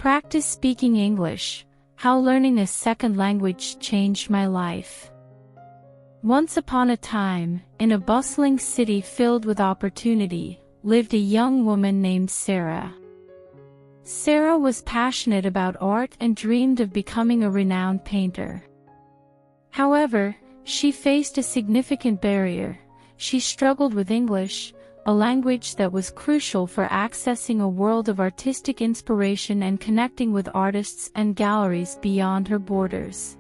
Practice speaking English. How learning a second language changed my life. Once upon a time, in a bustling city filled with opportunity, lived a young woman named Sarah. Sarah was passionate about art and dreamed of becoming a renowned painter. However, she faced a significant barrier. She struggled with English, a language that was crucial for accessing a world of artistic inspiration and connecting with artists and galleries beyond her borders.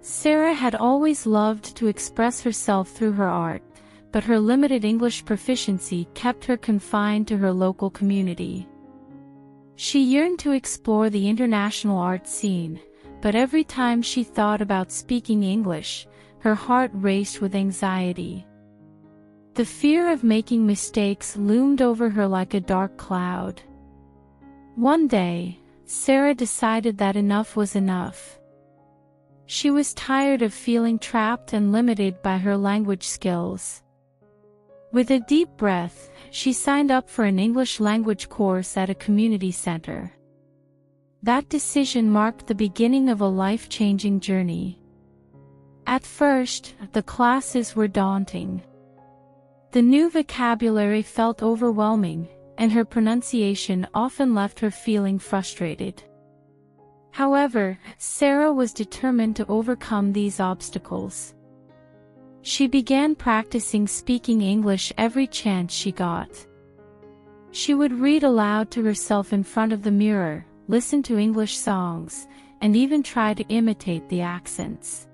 Sarah had always loved to express herself through her art, but her limited English proficiency kept her confined to her local community. She yearned to explore the international art scene, but every time she thought about speaking English, her heart raced with anxiety. The fear of making mistakes loomed over her like a dark cloud. One day, Sarah decided that enough was enough. She was tired of feeling trapped and limited by her language skills. With a deep breath, she signed up for an English language course at a community center. That decision marked the beginning of a life-changing journey. At first, the classes were daunting. The new vocabulary felt overwhelming, and her pronunciation often left her feeling frustrated. However, Sarah was determined to overcome these obstacles. She began practicing speaking English every chance she got. She would read aloud to herself in front of the mirror, listen to English songs, and even try to imitate the accents.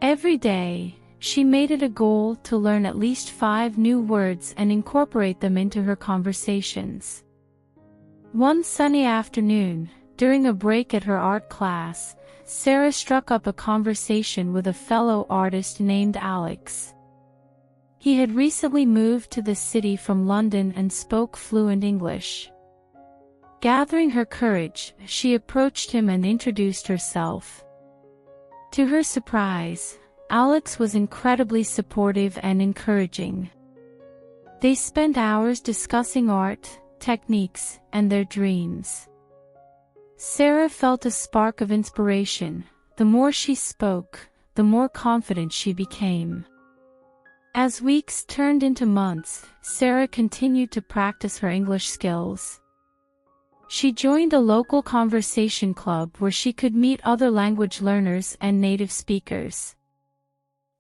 Every day, she made it a goal to learn at least 5 new words and incorporate them into her conversations. One sunny afternoon, during a break at her art class, Sarah struck up a conversation with a fellow artist named Alex. He had recently moved to the city from London and spoke fluent English. Gathering her courage, she approached him and introduced herself. To her surprise, Alex was incredibly supportive and encouraging. They spent hours discussing art, techniques, and their dreams. Sarah felt a spark of inspiration. The more she spoke, the more confident she became. As weeks turned into months, Sarah continued to practice her English skills. She joined a local conversation club where she could meet other language learners and native speakers.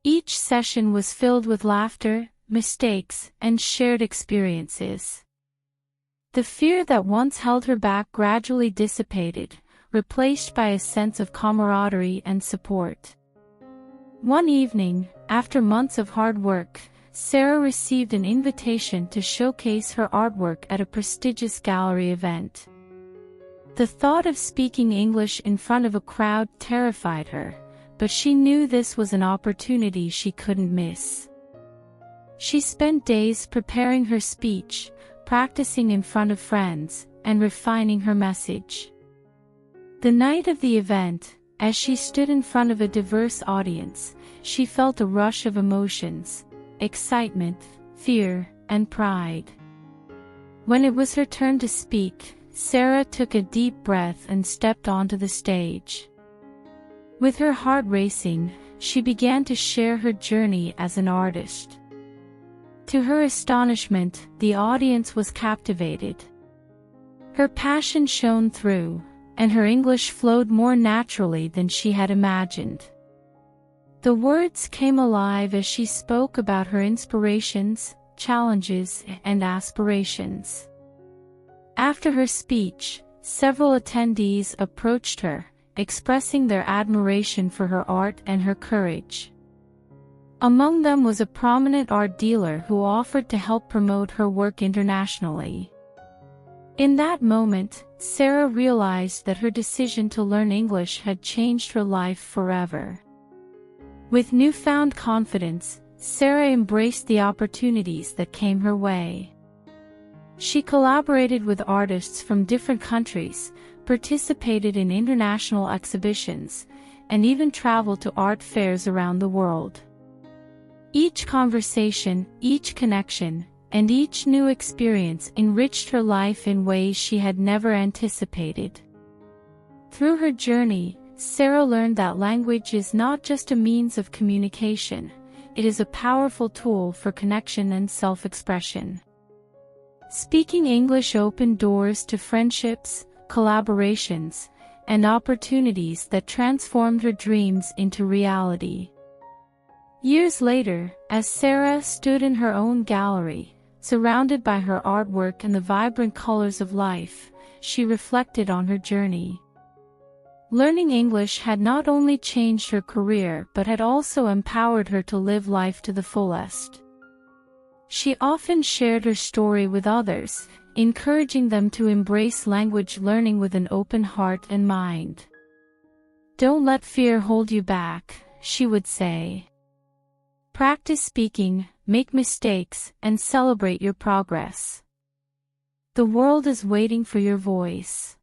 Each session was filled with laughter, mistakes, and shared experiences. The fear that once held her back gradually dissipated, replaced by a sense of camaraderie and support. One evening, after months of hard work, Sarah received an invitation to showcase her artwork at a prestigious gallery event. The thought of speaking English in front of a crowd terrified her, but she knew this was an opportunity she couldn't miss. She spent days preparing her speech, practicing in front of friends, and refining her message. The night of the event, as she stood in front of a diverse audience, she felt a rush of emotions: excitement, fear, and pride. When it was her turn to speak, Sarah took a deep breath and stepped onto the stage. With her heart racing, she began to share her journey as an artist. To her astonishment, the audience was captivated. Her passion shone through, and her English flowed more naturally than she had imagined. The words came alive as she spoke about her inspirations, challenges, and aspirations. After her speech, several attendees approached her, expressing their admiration for her art and her courage. Among them was a prominent art dealer who offered to help promote her work internationally. In that moment, Sarah realized that her decision to learn English had changed her life forever. With newfound confidence, Sarah embraced the opportunities that came her way. She collaborated with artists from different countries, participated in international exhibitions, and even traveled to art fairs around the world. Each conversation, each connection, and each new experience enriched her life in ways she had never anticipated. Through her journey, Sarah learned that language is not just a means of communication, it is a powerful tool for connection and self-expression. Speaking English opened doors to friendships, collaborations, and opportunities that transformed her dreams into reality. Years later, as Sarah stood in her own gallery, surrounded by her artwork and the vibrant colors of life, she reflected on her journey. Learning English had not only changed her career but had also empowered her to live life to the fullest. She often shared her story with others, encouraging them to embrace language learning with an open heart and mind. "Don't let fear hold you back," she would say. "Practice speaking, make mistakes, and celebrate your progress. The world is waiting for your voice."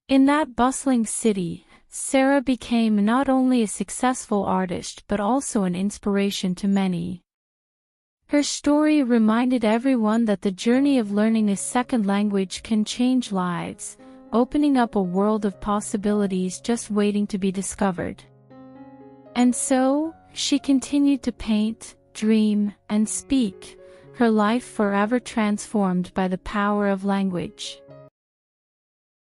In that bustling city, Sarah became not only a successful artist but also an inspiration to many. Her story reminded everyone that the journey of learning a second language can change lives, opening up a world of possibilities just waiting to be discovered. And so, she continued to paint, dream, and speak, her life forever transformed by the power of language.